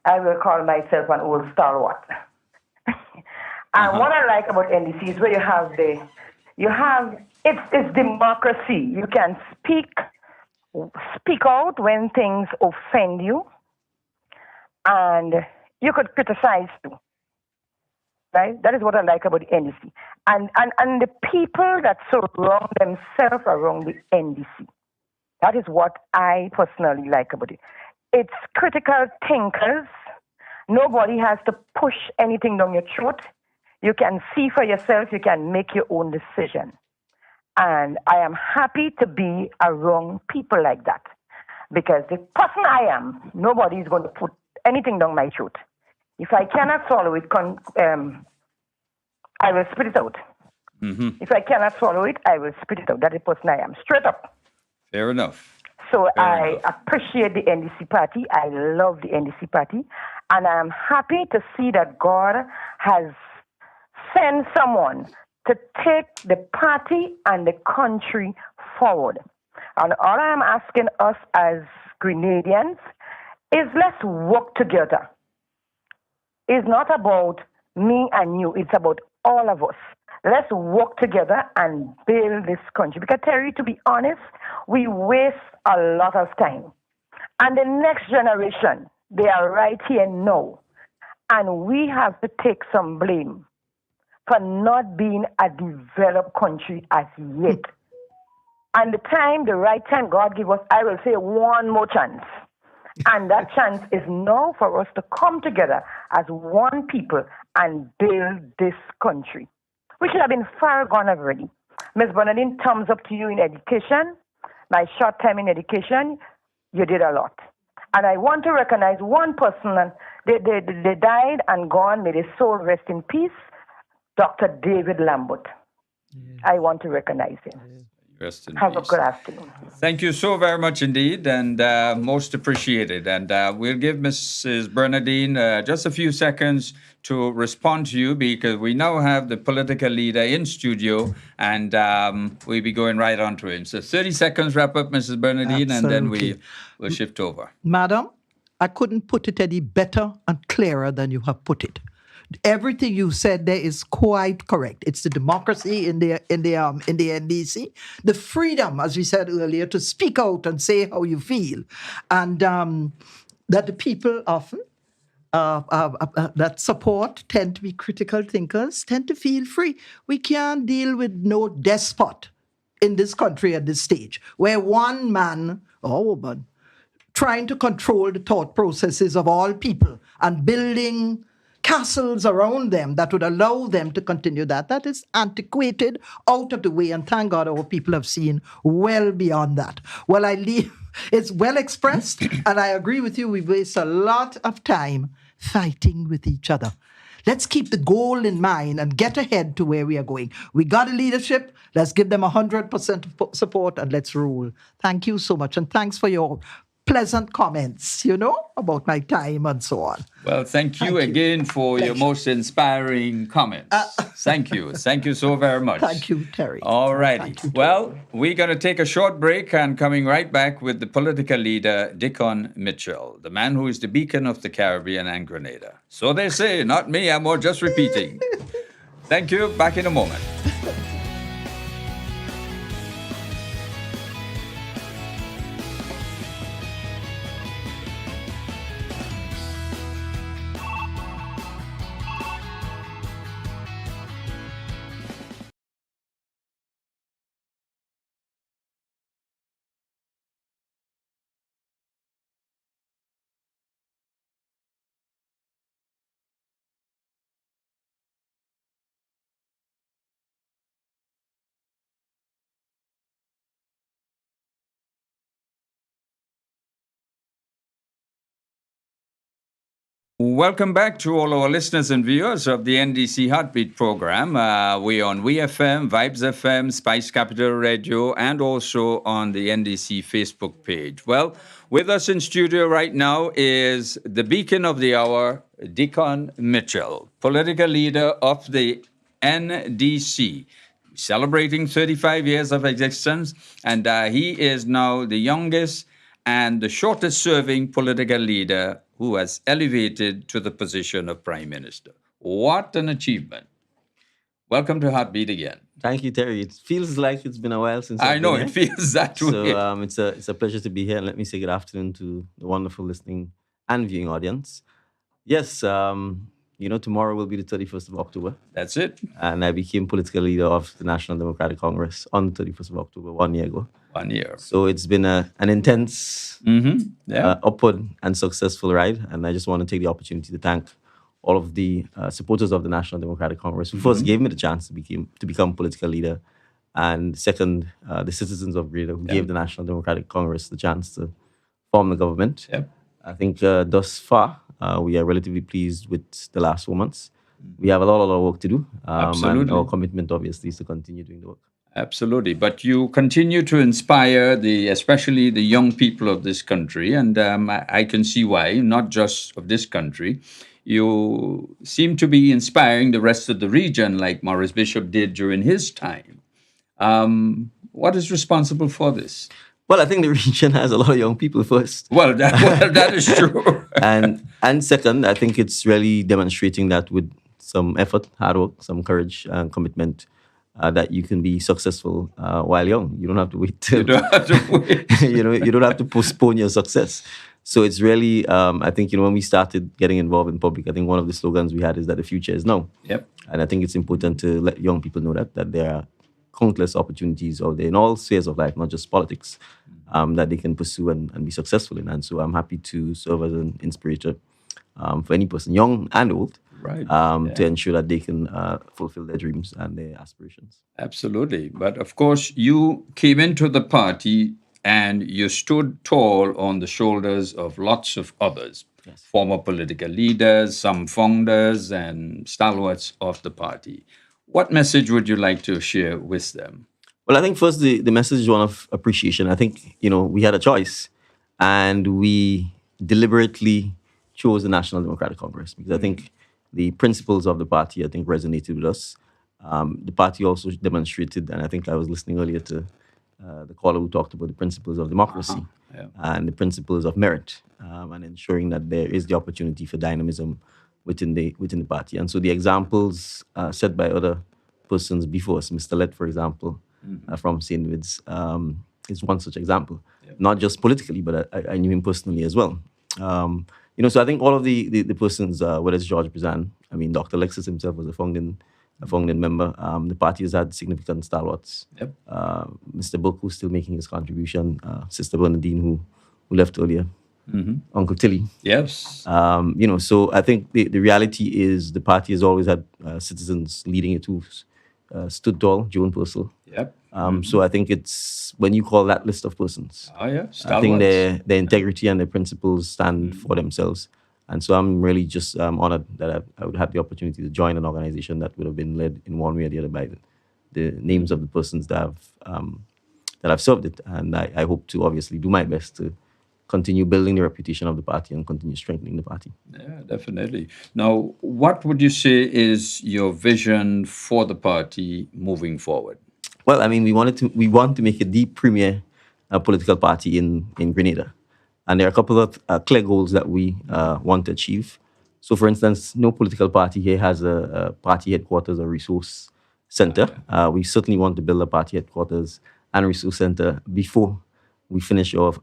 I will call myself an old stalwart. And what I like about NDC is where it's democracy. You can speak out when things offend you, and you could criticize too. Right? That is what I like about the NDC. And the people that surround themselves around the NDC. That is what I personally like about it. It's critical thinkers. Nobody has to push anything down your throat. You can see for yourself. You can make your own decision. And I am happy to be around people like that. Because the person I am, nobody is going to put anything down my throat. If I cannot swallow it, I will spit it out. If I cannot swallow it, I will spit it out. That is the person I am. Straight up. Fair enough. So I appreciate the NDC party. I love the NDC party. And I'm happy to see that God has sent someone to take the party and the country forward. And all I'm asking us as Grenadians is let's work together. is not about me and you, it's about all of us. Let's work together and build this country. Because, Terry, to be honest, we waste a lot of time. And the next generation, they are right here now. And we have to take some blame for not being a developed country as yet. And the right time God give us, I will say one more chance. And that chance is now for us to come together as one people and build this country. We should have been far gone already. Ms. Bernadine, thumbs up to you in education. My short time in education, you did a lot. And I want to recognize one person, and they died and gone. May their soul rest in peace. Dr. David Lambert. Yes. I want to recognize him. Yes. Rest in Have peace. a good afternoon. Thank you so very much indeed, and most appreciated. And we'll give Mrs. Bernadine just a few seconds to respond to you, because we now have the political leader in studio, and we'll be going right on to him. So 30 seconds wrap up, Mrs. Bernadine, Absolutely. and then we'll shift over. Madam, I couldn't put it any better and clearer than you have put it. Everything you said there is quite correct. It's the democracy in the NDC, the freedom, as we said earlier, to speak out and say how you feel, and that the people often that support tend to be critical thinkers, tend to feel free. We can't deal with no despot in this country at this stage, where one man or woman trying to control the thought processes of all people and building castles around them that would allow them to continue that. That is antiquated, out of the way, and thank God our people have seen well beyond that. Well, it's well expressed, and I agree with you. We waste a lot of time fighting with each other. Let's keep the goal in mind and get ahead to where we are going. We got a leadership. Let's give them 100% support, and let's rule. Thank you so much, and thanks for your pleasant comments, about my time and so on. Well, thank you again for your most inspiring comments. Thank you. Thank you so very much. Thank you, Terry. All righty. Well, we're going to take a short break and coming right back with the political leader, Dickon Mitchell, the man who is the beacon of the Caribbean and Grenada. So they say, not me, I'm more just repeating. Thank you. Back in a moment. Welcome back to all our listeners and viewers of the NDC Heartbeat program. We're on WeFM, Vibes FM, Spice Capital Radio, and also on the NDC Facebook page. Well, with us in studio right now is the beacon of the hour, Dickon Mitchell, political leader of the NDC, celebrating 35 years of existence, and he is now the youngest and the shortest serving political leader who has elevated to the position of Prime Minister. What an achievement. Welcome to Heartbeat again. Thank you, Terry. It feels like it's been a while since I've I know, been it here. feels that way. So it's a pleasure to be here. And let me say good afternoon to the wonderful listening and viewing audience. Yes, tomorrow will be the 31st of October. That's it. And I became political leader of the National Democratic Congress on the 31st of October, 1 year ago. 1 year. So it's been an intense, upward and successful ride. And I just want to take the opportunity to thank all of the supporters of the National Democratic Congress who first gave me the chance to become political leader. And second, the citizens of Grenada who gave the National Democratic Congress the chance to form the government. Yep. I think thus far, we are relatively pleased with the last 4 months. We have a lot of work to do. Absolutely. And our commitment, obviously, is to continue doing the work. Absolutely. But you continue to inspire especially the young people of this country. And I can see why, not just of this country. You seem to be inspiring the rest of the region like Maurice Bishop did during his time. What is responsible for this? Well, I think the region has a lot of young people first. Well, that is true. and second, I think it's really demonstrating that with some effort, hard work, some courage and commitment, that you can be successful while young. You don't have to wait. You don't have to wait. You don't have to postpone your success. So it's really, I think, when we started getting involved in public, I think one of the slogans we had is that the future is now. Yep. And I think it's important to let young people know that there are countless opportunities out there in all spheres of life, not just politics, that they can pursue and be successful in. And so I'm happy to serve as an inspirator for any person, young and old, right, to ensure that they can fulfill their dreams and their aspirations. Absolutely. But of course, you came into the party and you stood tall on the shoulders of lots of others, yes, former political leaders, some founders and stalwarts of the party. What message would you like to share with them? Well, I think first the message is one of appreciation. I think, we had a choice and we deliberately chose the National Democratic Congress because I think the principles of the party, I think, resonated with us. The party also demonstrated, and I think I was listening earlier to the caller who talked about the principles of democracy and the principles of merit and ensuring that there is the opportunity for dynamism within the party. And so the examples set by other persons before us, Mr. Lett, for example, from St. Vids, is one such example. Not just politically, but I knew him personally as well. So I think all of the persons, whether it's George Brizan, Dr. Alexis himself was a founding member. The party has had significant stalwarts. Yep. Mr. Book, who's still making his contribution, Sister Bernadine, who left earlier, Uncle Tilly. Yes. So I think the reality is the party has always had citizens leading it who stood tall, Joan Purcell. Yep. So I think it's when you call that list of persons, I think their integrity and their principles stand for themselves. And so I'm really just honored that I would have the opportunity to join an organization that would have been led in one way or the other by the names of the persons that have served it. And I hope to obviously do my best to continue building the reputation of the party and continue strengthening the party. Yeah, definitely. Now, what would you say is your vision for the party moving forward? Well, we want to make it the premier political party in Grenada. And there are a couple of clear goals that we want to achieve. So, for instance, no political party here has a party headquarters or resource center. We certainly want to build a party headquarters and resource center before we finish off,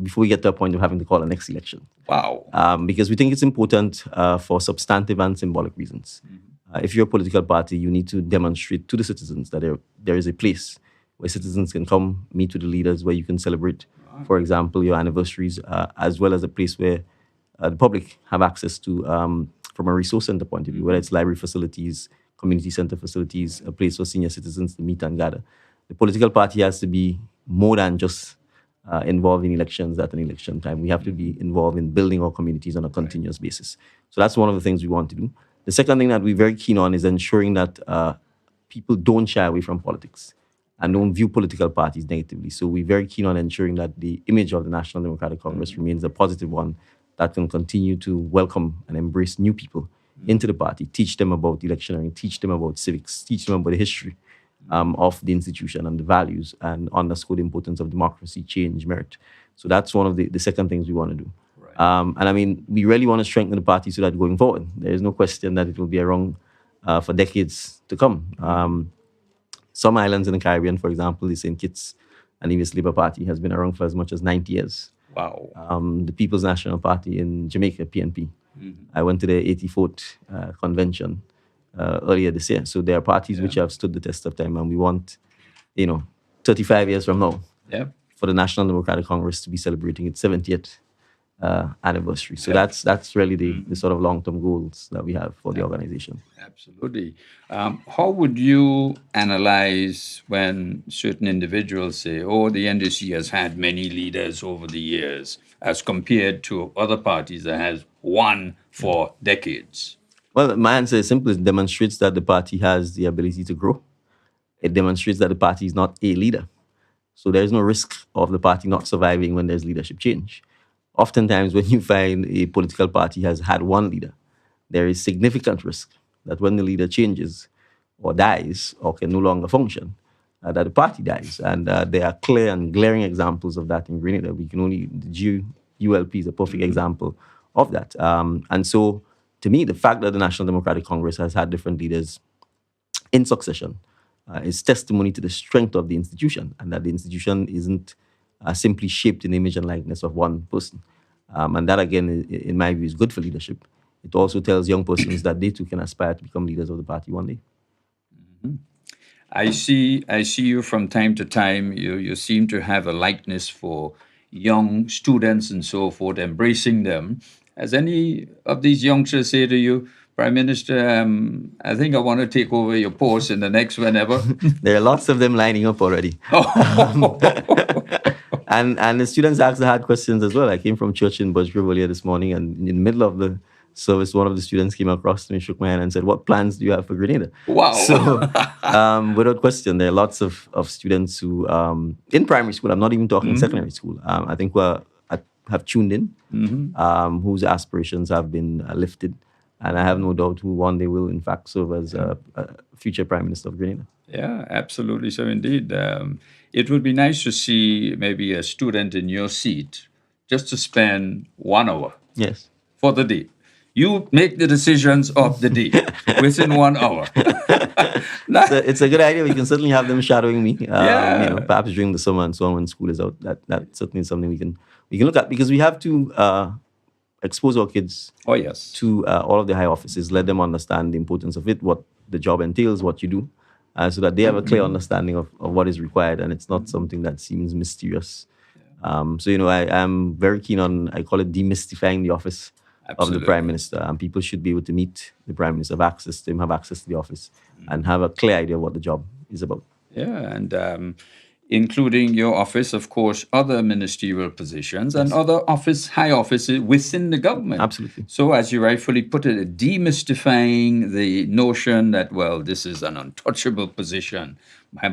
before we get to a point of having to call the next election. Wow. Because we think it's important for substantive and symbolic reasons. If you're a political party, you need to demonstrate to the citizens that there is a place where citizens can come, meet with the leaders, where you can celebrate, for example, your anniversaries, as well as a place where the public have access to, from a resource center point of view, whether it's library facilities, community center facilities, a place for senior citizens to meet and gather. The political party has to be more than just involved in elections at an election time. We have to be involved in building our communities on a continuous basis. So that's one of the things we want to do. The second thing that we're very keen on is ensuring that people don't shy away from politics and don't view political parties negatively. So we're very keen on ensuring that the image of the National Democratic Congress remains a positive one that can continue to welcome and embrace new people into the party, teach them about electioneering, teach them about civics, teach them about the history of the institution and the values, and underscore the importance of democracy, change, merit. So that's one of the second things we want to do. And we really want to strengthen the party so that going forward, there is no question that it will be around for decades to come. Some islands in the Caribbean, for example, the St. Kitts and Nevis Labour Party has been around for as much as 90 years. Wow. The People's National Party in Jamaica, PNP. I went to the 84th convention earlier this year. So there are parties which have stood the test of time, and we want, 35 years from now, for the National Democratic Congress to be celebrating its 70th anniversary. So that's really the sort of long-term goals that we have for the organization. Absolutely. How would you analyze when certain individuals say, oh, the NDC has had many leaders over the years as compared to other parties that has one for decades? Well, my answer is simple. It demonstrates that the party has the ability to grow. It demonstrates that the party is not a leader. So there's no risk of the party not surviving when there's leadership change. Oftentimes, when you find a political party has had one leader, there is significant risk that when the leader changes or dies or can no longer function, that the party dies. And there are clear and glaring examples of that in Grenada. The GULP is a perfect example of that. And so, to me, the fact that the National Democratic Congress has had different leaders in succession is testimony to the strength of the institution, and that the institution isn't simply shaped in the image and likeness of one person. And that, again, in my view, is good for leadership. It also tells young persons that they too can aspire to become leaders of the party one day. I see you from time to time. You seem to have a likeness for young students and so forth, embracing them. Has any of these youngsters say to you, Prime Minister, I think I want to take over your post in the next whenever? There are lots of them lining up already. And the students ask the hard questions as well. I came from church in Bush Grove earlier this morning, and in the middle of the service, one of the students came across to me, shook my hand, and said, "What plans do you have for Grenada?" Wow. So, without question, there are lots of students who, in primary school, I'm not even talking secondary school, I think have tuned in, whose aspirations have been lifted. And I have no doubt who one day will, in fact, serve as a future Prime Minister of Grenada. Yeah, absolutely. So indeed, it would be nice to see maybe a student in your seat just to spend 1 hour for the day. You make the decisions of the day within 1 hour. It's a good idea. We can certainly have them shadowing me. Perhaps during the summer and so on when school is out. That certainly is something we can look at, because we have to expose our kids to all of the high offices, let them understand the importance of it, what the job entails, what you do, so that they have a clear understanding of what is required, and it's not something that seems mysterious. So, I am very keen on, I call it demystifying the office of the Prime Minister, and people should be able to meet the Prime Minister, have access to him, have access to the office, and have a clear idea of what the job is about. Yeah, and including your office, of course, other ministerial positions and other high offices within the government. Absolutely. So, as you rightfully put it, demystifying the notion that, well, this is an untouchable position,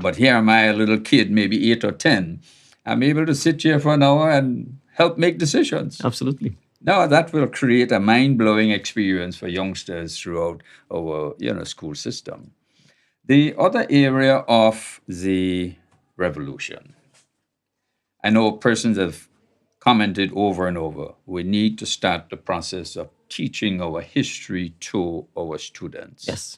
but here am I, a little kid, maybe 8 or 10. I'm able to sit here for an hour and help make decisions. Absolutely. Now, that will create a mind-blowing experience for youngsters throughout our, school system. The other area of the revolution, I know persons have commented over and over, we need to start the process of teaching our history to our students. Yes.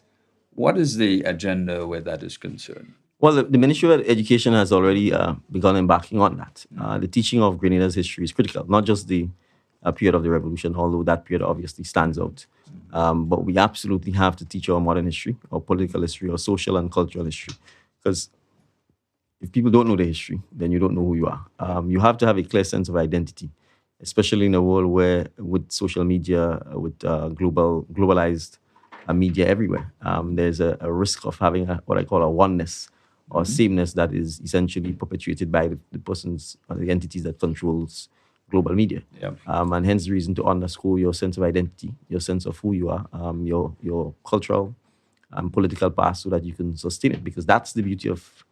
What is the agenda where that is concerned? Well, the Ministry of Education has already begun embarking on that. The teaching of Grenada's history is critical, not just the period of the revolution, although that period obviously stands out. But we absolutely have to teach our modern history, our political history, our social and cultural history. Because if people don't know the history, then you don't know who you are. You have to have a clear sense of identity, especially in a world where, with social media, with globalized media everywhere, there's a risk of having what I call a oneness or sameness that is essentially perpetuated by the persons or the entities that controls global media. And hence the reason to underscore your sense of identity, your sense of who you are, your cultural and political past, so that you can sustain it, because that's the beauty of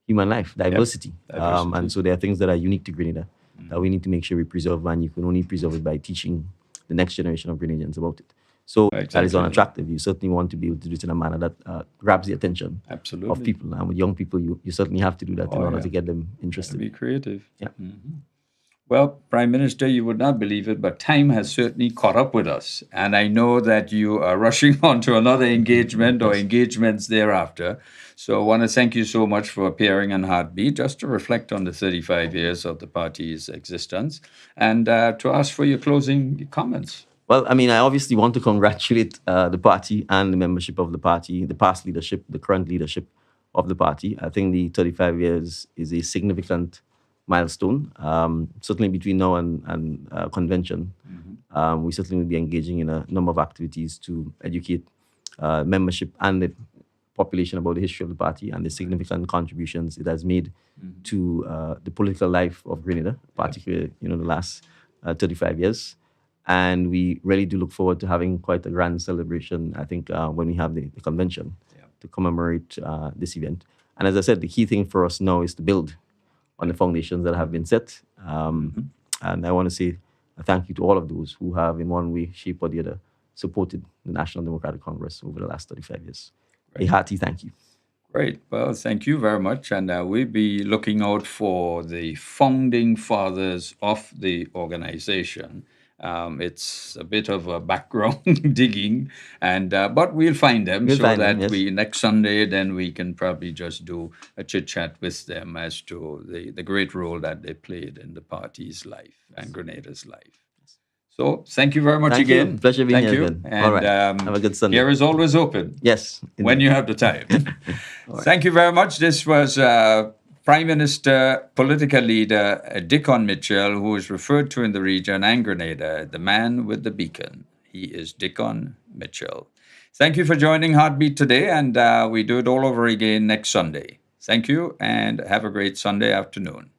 human life, diversity. And so there are things that are unique to Grenada that we need to make sure we preserve, and you can only preserve it by teaching the next generation of Grenadians about it. So that is unattractive. You certainly want to be able to do it in a manner that grabs the attention of people. And with young people, you certainly have to do that in order to get them interested. Be creative. Yeah. Well, Prime Minister, you would not believe it, but time has certainly caught up with us. And I know that you are rushing on to another engagement or engagements thereafter. So I want to thank you so much for appearing on Heartbeat, just to reflect on the 35 years of the party's existence, and to ask for your closing comments. Well, I obviously want to congratulate the party and the membership of the party, the past leadership, the current leadership of the party. I think the 35 years is a significant milestone. Certainly between now and convention, we certainly will be engaging in a number of activities to educate membership and the population about the history of the party and the significant contributions it has made to the political life of Grenada, particularly the last 35 years. And we really do look forward to having quite a grand celebration, I think, when we have the convention to commemorate this event. And as I said, the key thing for us now is to build on the foundations that have been set. And I want to say a thank you to all of those who have, in one way, shape, or the other, supported the National Democratic Congress over the last 35 years. A hearty thank you. Great. Well, thank you very much. And we'll be looking out for the founding fathers of the organization. It's a bit of a background digging, and but we'll find them We'll so find that them, yes. we next Sunday then we can probably just do a chit chat with them as to the great role that they played in the party's life and Grenada's life. So thank you very much Thank again. you. Pleasure being Thank here you. again. And, All right. Have a good Sunday. Here is always open. Yes. When indeed. you have the time. Thank you very much. This was Prime Minister, political leader Dickon Mitchell, who is referred to in the region and Grenada, the man with the beacon. He is Dickon Mitchell. Thank you for joining Heartbeat today, and we do it all over again next Sunday. Thank you, and have a great Sunday afternoon.